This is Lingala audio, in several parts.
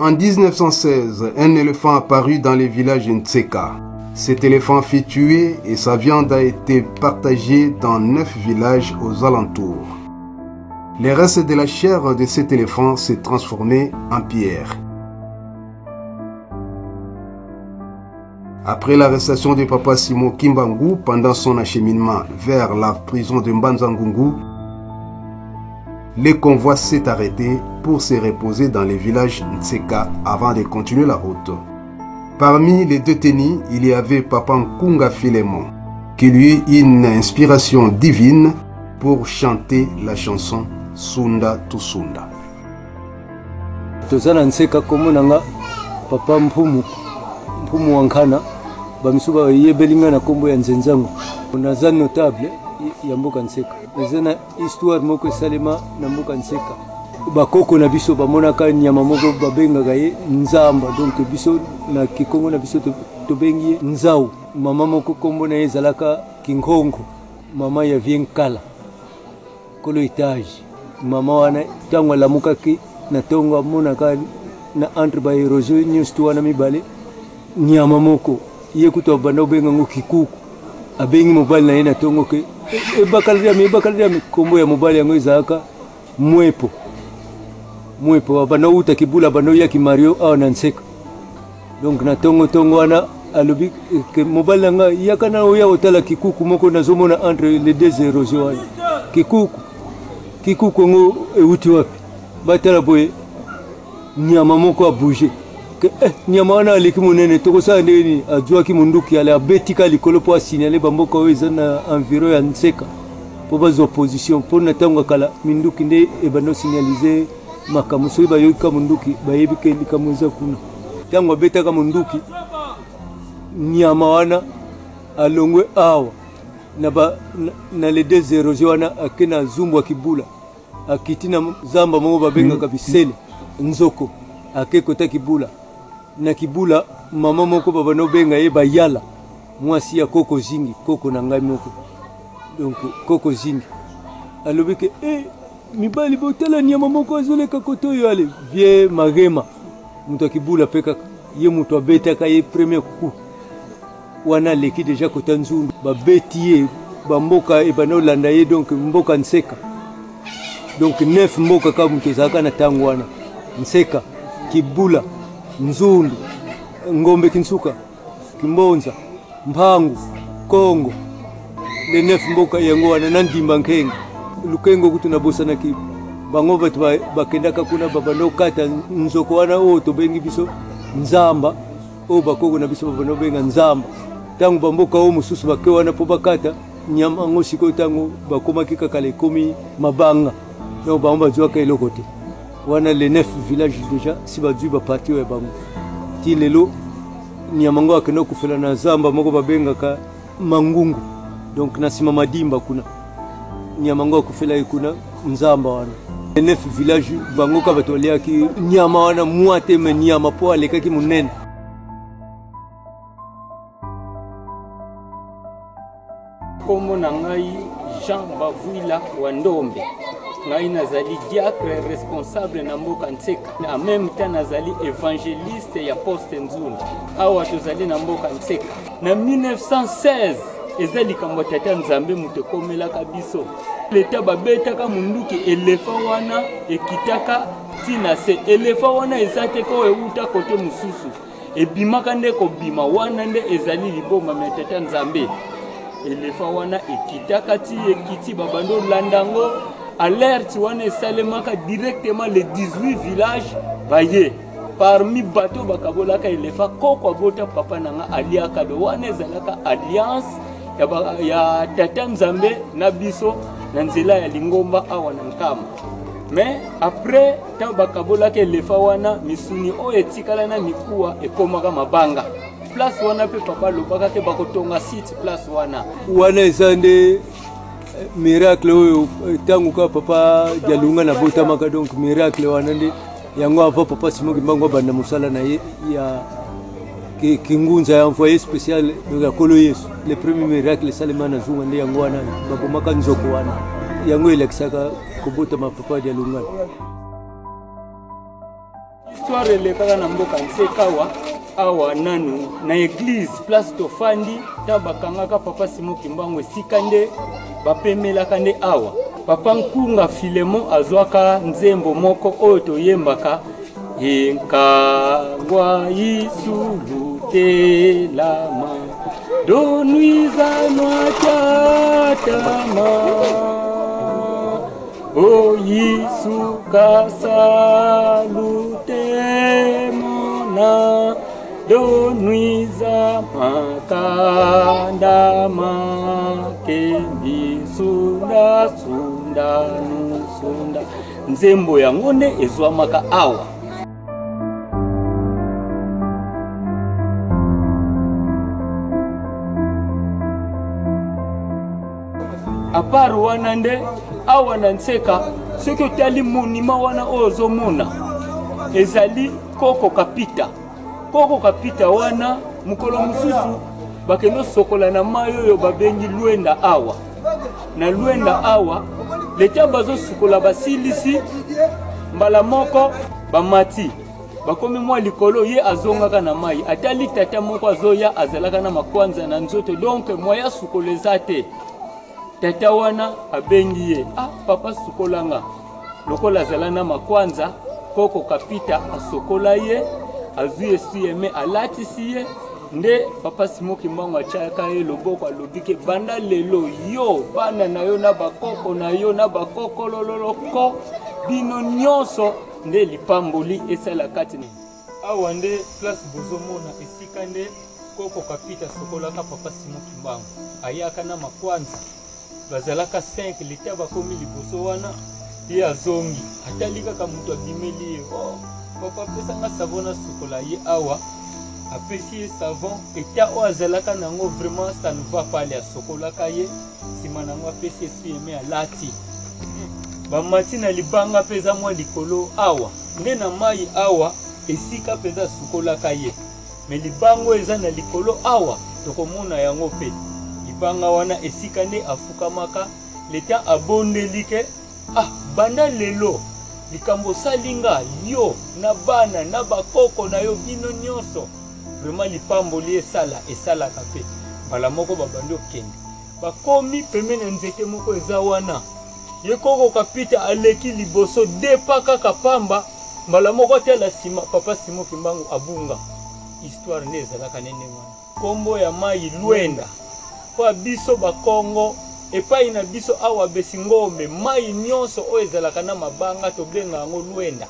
En 1916, un éléphant apparut dans les villages Ntseka. Cet éléphant fut tué et sa viande a été partagée dans 9 villages aux alentours. Les restes de la chair de cet éléphant s'est transformé en pierre. Après l'arrestation de Papa Simon Kimbangu pendant son acheminement vers la prison de Mbanza-Ngungu, le convoi s'est arrêté pour se reposer dans les villages Ntseka avant de continuer la route. Parmi les détenus, il y avait Papa Nkunga Philémon, qui lui eut une inspiration divine pour chanter la chanson Sunda to Sunda. Tozana Ntseka komonanga Papa Mpumu Wankana bamisuba yebelinga na kombo ya Nzenzango. Naza notable ya mboka Ntseka. Ezana histoire moko salema na mboka Ntseka. Bakoko na biso bamonaka nyama moko babengaka ye nzamba, donc biso na Kikongo na biso tobengi nzau. Mama moko kombo na ezalaka Kingongo, mama ya Vienkala kolo etage. Mama wana tango lamukaki na tongo amonaka na entre ba erosion nyustu wana mibale nyama moko ye kuto bando benga ngo Kikuku abengi mobali na ye na tongo ke bakalira kombo ya mobali yango ezaka mwepo bano uta kibula bano ya kimario awa na Ntseka. Donc na tongo wana alobi ke mobali nga yakana oya otala Kikuku moko nazomona entre les deux erosion Kikuku ngo euti wapi batala boye nyama moko a bouger que nyama wana aleki monene tokosa ndeni ajwaki munduki ale abetika likolo po signaler bamboka oyo na environ ya Ntseka po bazo opposition po na tango kala minduki nde ebano signaliser makamuso bayoka munduki bayebike likamuza kuna tango betaka munduki nyama wana alongwe awa na les deux érosions wana akena zumbwa kibula akitina zamba moko babenga kabisele nzoko akekota kibula na kibula mama moko babano benga ye bayala mwasi ya koko zingi koko na ngai moko, donc koko zingi alobike mibali botala nyama moko azoleka koto yo ale vie magema muto kibula peka ye muto abetaka ye premier coup wana leki deja kota nzundu babeti ye bamboka ebano landa ye, donc mboka Ntseka, donc 9 mboka ka muto zaka na tango wana Ntseka, Kibula, Nzundu, Ngombe Kinsuka, Kimbonza, Mpangu, Kongo, les 9 mboka yango wana nandimba nkenga lukengo kutuna bosa na ki bango batu bakendaka kuna babano kata nzoko wana o to bengi biso nzamba o bakoko na biso babano benga nzamba tangu bamboka o mususu bakewana po bakata nyama ngosi ko tangu bakoma kika kale komi mabanga no bamba jwaka eloko te wana les 9 villages déjà si badui ba parti o bango ti lelo nyama ngo akeno kufela na zamba moko babenga ka mangungu, donc nasima madimba kuna nyama ngo kufela ikuna nzamba wana les 9 villages bango ka batolia ki nyama wana muate me nyama po aleka ki munene. Komo na ngai Jean Bavuila Wandombe, ngai nazali diacre responsable na mboka Ntseka, en même temps nazali évangéliste ya poste Nzundu awa tozali na mboka Ntseka. Na 1916 ezali kambo tata Nzambe muto komelaka biso leta babetaka munduki elefa wana ekitaka tina se elefa wana ezate ko euta kote mususu ebimaka nde ko bima wana nde ezali liboma na tata Nzambe elefa wana ekitaka ti ekiti babando landango alerte wana esalemaka directement les 18 villages baye parmi bateau bakabolaka elefa koko abota papa nanga aliaka do wana ezalaka alliance ya tata Nzambe na biso na nzela ya lingomba awa na nkama. Mais après ta bakabolaka elefa wana misuni o etikala na mikuwa ekomaka mabanga place wana pe papa lobaka ke bakotonga site place wana ezande miracle oyo tangu ka papa jalunga na botamaka, donc miracle wana ndi yango ava papa Simon Kimbangu banda musala na ye ya kingunza ya envoyé spécial de Kolo Yesu. Le premier miracle salema na zunga ndi yango wana babomaka nzoko wana yango ilakisaka kobota ma papa jalunga. histoire elekaka na mboka Nseka awa nanu na église place tofandi ta bakangaka papa Simon Kimbangu esika nde bapemelaka nde awa papa Nkunga Filemon azwaka nzembo moko oyo toyembaka enkangwa isulutelama donuiza noatatama o yisuka salutemona donuiza makanda makendi sunda sunda nusunda nzembo yango nde ezwamaka awa. Apart wana nde awa na Nseka soki otali monima wana oyo ozomona ezali Koko Kapita. Koko Kapita wana mukolo mususu bakeno sokola na mai oyo babengi Lwenda awa. Na Lwenda awa leta bazo sukola basilisi mbala moko bamati bakomi mwa likolo ye azongaka na mai atali tata moko azoya azalaka na makwanza na nzoto donc moya sukoleza te. Tata wana abengi ye papa sukolanga lokola zalana makwanza Koko Kapita asokola ye azui esu yeme alatisi ye nde papa Simon Kimbangu achaka ye loboko alobike banda lelo yo bana na yo na bakoko na yo na bakoko lololoko bino nyonso nde lipamboli esala kati awa nde place bozomona esika nde Koko Kapita sokolaka papa Simon Kimbangu ayaka na makwanza bazalaka 5 leta bakomi liboso wana ye azongi atali kaka mutu abimeli ye papa pesanga savon na sukola ye awa apesi ye savon eta o azalaka nango vraiment ça ne va pas aller asokolaka ye sima nango apesi esu yeme alati bamati na libanga peza mwa likolo awa nde na mai awa esika peza sukolaka ye me libango eza na likolo awa tokomona yango pe libanga wana esika nde afukamaka leta abondelike banda lelo likambo salinga yo na bana na bakoko na yo bino nyonso vraiment lipamboli esalaka pe mbala moko babandi okende bakomi pembeni nzete moko eza wana ye Koko Kapita aleki liboso depa kaka pamba mbala moko tela sima papa Simon Kimbangu abunga histoire nde ezalaka nene wana kombo ya mai Lwenda kwa biso bakongo epai na biso awa besingombe mai nyonso oyo ezalaka na mabanga tobenga yango Lwenda.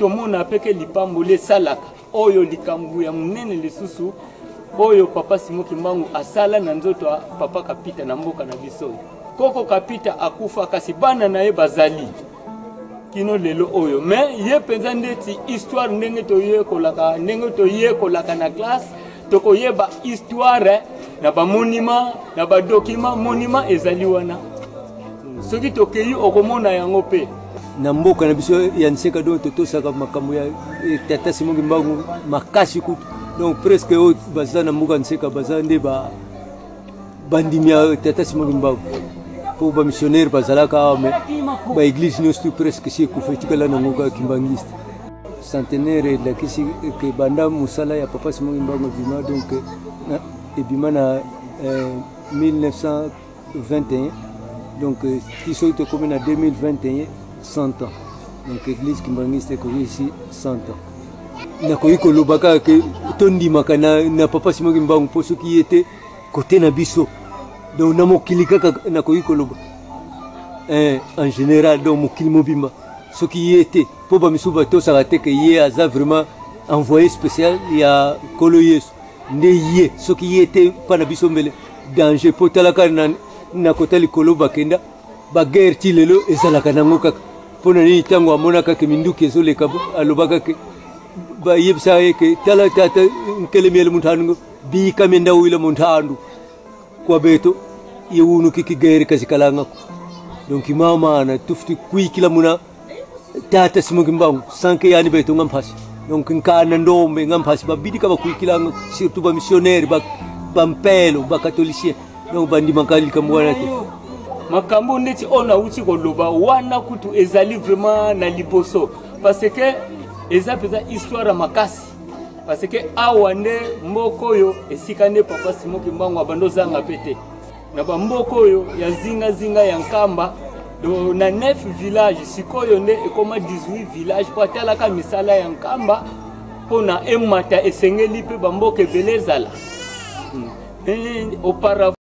Tomona peke lipamboli salaka oyo likambu ya munene lisusu oyo papa Simon Kimbangu asala na nzoto wa papa Kapita na mboka na biso. Koko Kapita akufa kasi bana na ye bazali kino lelo oyo me ye penza ndeti histoire ndenge toyekolaka na classe tokoyeba histoire na ba monument na ba document monument ezali wana soki tokeyi okomona yango pe na mboka na biso ya Nseka do totosaka makambo ya tata Simon Kimbangu makasi kutu donc presque baza na mboka Nseka baza nde bandimia tata Simon Kimbangu pour ba missionnaire bazalaka mais ba église nyonso presque si ekufa etikala nango kaka kimbangiste centenaire elakisi ke banda mosala ya papa Simon Kimbangu ebima donc ebima na 1921 donc tiso tokomi na 2021 100 ans donc église kimbangiste ekoki ici 100 ans nakoki koloba kaka ke tondimaka na papa Simon Kimbangu mpo soki ye te kote na biso donc na mokili kaka nakoki koloba en général donc mokili mobimba soki ye te mpo bamisu batosaka te ke ye aza vraiment envoyé spécial ya kolo yesu nde ye soki ye te mpa na biso mbele danger mpo talaka na kota likolo bakenda baguerre ti lelo ezalaka nango kaka mpo na nini ntango amonaka ke minduki ezoleka alobaka ke bayebisa ye ke tala tata nkelemiele munthandu biyikame ndawila munthandu kwa beto yewunu kiki guerre kazikalangako donc mama na tufti kuikila muna tata Simon Kimbangu sanke yani beto ngampasi donc nkana ndombe ngampasi babidika bakuikilanga surtout ba missionnaire ba mpelo ba catholicie donc bandi makali kamwana te makambo ndeti ona uti koloba wana kutu ezali vraiment na liboso parce que eza peza histoire makasi parce que awande mboko yo esikane papa Simon Kimbangu abando zanga pete na ba mboko yo ya zinga ya nkamba do na 9 villages sikoyo nde ekoma 18 villages po atalaka misala ya nkamba pona emata esengeli pe ba mboka ebelezala auparavant